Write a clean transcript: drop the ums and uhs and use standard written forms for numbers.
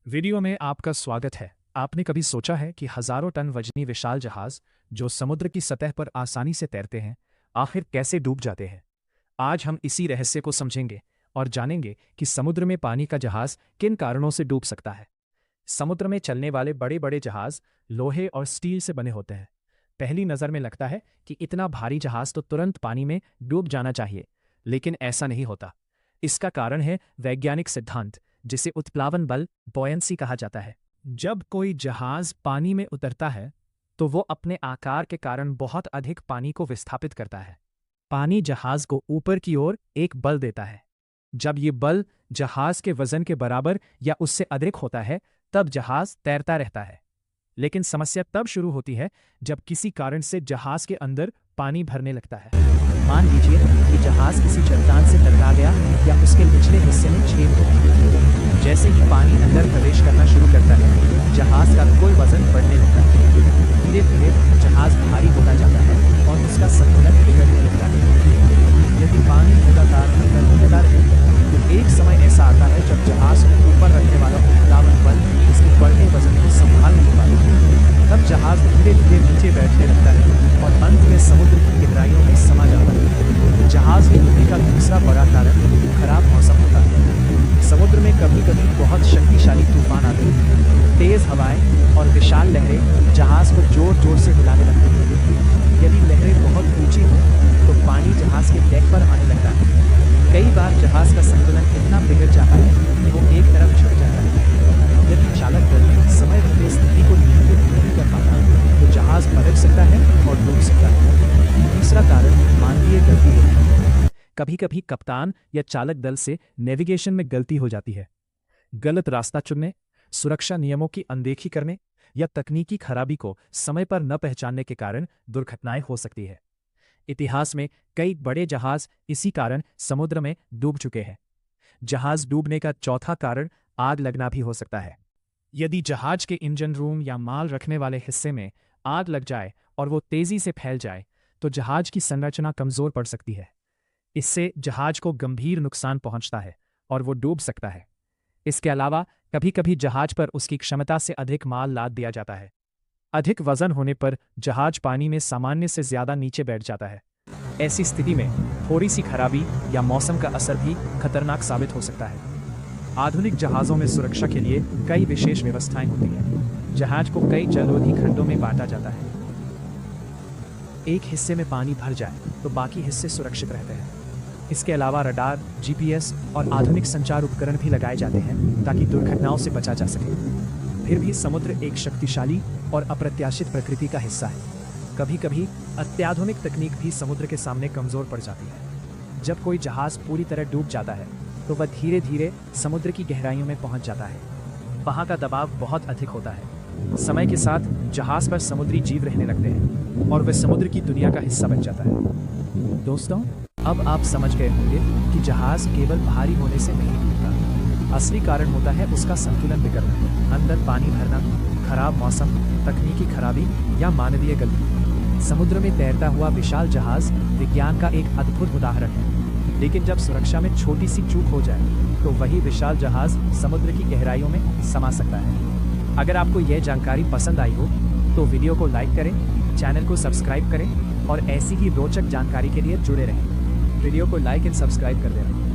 Video में आपका स्वागत है। आपने कभी सोचा है कि हजारों टन वजनी विशाल जहाज जो समुद्र की सतह पर आसानी से तैरते हैं, आखिर कैसे डूब जाते हैं? आज हम इसी रहस्य को समझेंगे और जानेंगे कि समुद्र में पानी का जहाज किन कारणों से डूब सकता है। समुद्र में चलने वाले बड़े बड़े जहाज लोहे और स्टील से बने होते हैं। पहली नज़र में लगता है कि इतना भारी जहाज तो तुरंत पानी में डूब जाना चाहिए, लेकिन ऐसा नहीं होता। इसका कारण है वैज्ञानिक सिद्धांत, जिसे उत्प्लावन बल बॉयंसी कहा जाता है। जब कोई जहाज पानी में उतरता है तो वो अपने आकार के कारण बहुत अधिक पानी को विस्थापित करता है। पानी जहाज को ऊपर की ओर एक बल देता है। जब ये बल जहाज के वजन के बराबर या उससे अधिक होता है, तब जहाज तैरता रहता है। लेकिन समस्या तब शुरू होती है जब किसी कारण से जहाज के अंदर पानी भरने लगता है। मान लीजिए कि जहाज किसी चट्टान से टकरा गया या उसके निचले हिस्से में छेद हो गया। जैसे ही पानी अंदर प्रवेश करना शुरू करता है, जहाज का कुल वजन बढ़ने लगता है। धीरे धीरे जहाज भारी होता जाता है और उसका संतुलन बिगड़ने लगता है। यदि पानी लगातार अंदर बहता रहे तो एक समय ऐसा आता है जब जहाज को ऊपर रखने वाला उत्प्लावन बल उसके बढ़ते वजन को संभाल नहीं पाता। तब जहाज धीरे धीरे नीचे बैठने लगता है और अंत में समुद्र की गहराइयों में समा जाता है। जहाज के डूबने का दूसरा बड़ा कारण खराब मौसम होता है। समुद्र में कभी कभी बहुत शक्तिशाली तूफान आते हैं। तेज हवाएं और विशाल लहरें जहाज को जोर जोर से हिलाने लगती हैं। यदि लहरें बहुत ऊंची हों तो पानी जहाज के डेक पर आने लगता है। कई बार जहाज का संतुलन इतना बिगड़ जाता है कि वो एक तरफ झुक जाता है। यदि चालक दल समय रहते स्थिति को नियंत्रित नहीं कर पाता तो जहाज पलट सकता है और डूब सकता है। तीसरा कारण मानवीय गलती होती है। कभी कभी कप्तान या चालक दल से नेविगेशन में गलती हो जाती है। गलत रास्ता चुनने, सुरक्षा नियमों की अनदेखी करने या तकनीकी खराबी को समय पर न पहचानने के कारण दुर्घटनाएं हो सकती है। इतिहास में कई बड़े जहाज इसी कारण समुद्र में डूब चुके हैं। जहाज डूबने का चौथा कारण आग लगना भी हो सकता है। यदि जहाज के इंजन रूम या माल रखने वाले हिस्से में आग लग जाए और वो तेजी से फैल जाए तो जहाज की संरचना कमजोर पड़ सकती है। इससे जहाज को गंभीर नुकसान पहुंचता है और वो डूब सकता है। इसके अलावा कभी कभी जहाज पर उसकी क्षमता से अधिक माल लाद दिया जाता है। अधिक वजन होने पर जहाज पानी में सामान्य से ज्यादा नीचे बैठ जाता है। ऐसी स्थिति में थोड़ी सी खराबी या मौसम का असर भी खतरनाक साबित हो सकता है। आधुनिक जहाज़ों में सुरक्षा के लिए कई विशेष व्यवस्थाएं होती हैं। जहाज को कई जलरोधी खंडों में बांटा जाता है। एक हिस्से में पानी भर जाए तो बाकी हिस्से सुरक्षित रहते हैं। इसके अलावा रडार, जीपीएस और आधुनिक संचार उपकरण भी लगाए जाते हैं ताकि दुर्घटनाओं से बचा जा सके। फिर भी समुद्र एक शक्तिशाली और अप्रत्याशित प्रकृति का हिस्सा है। कभी कभी अत्याधुनिक तकनीक भी समुद्र के सामने कमजोर पड़ जाती है। जब कोई जहाज पूरी तरह डूब जाता है तो वह धीरे धीरे समुद्र की गहराइयों में पहुंच जाता है। वहां का दबाव बहुत अधिक होता है। समय के साथ जहाज पर समुद्री जीव रहने लगते हैं और वह समुद्र की दुनिया का हिस्सा बन जाता है। दोस्तों, अब आप समझ गए होंगे कि जहाज केवल भारी होने से नहीं डूबता। असली कारण होता है उसका संतुलन बिगड़ना, अंदर पानी भरना, खराब मौसम, तकनीकी खराबी या मानवीय गलती। समुद्र में तैरता हुआ विशाल जहाज विज्ञान का एक अद्भुत उदाहरण है। लेकिन जब सुरक्षा में छोटी सी चूक हो जाए तो वही विशाल जहाज समुद्र की गहराइयों में समा सकता है। अगर आपको यह जानकारी पसंद आई हो तो वीडियो को लाइक करें, चैनल को सब्सक्राइब करें और ऐसी ही रोचक जानकारी के लिए जुड़े रहें। वीडियो को लाइक एंड सब्सक्राइब कर देना।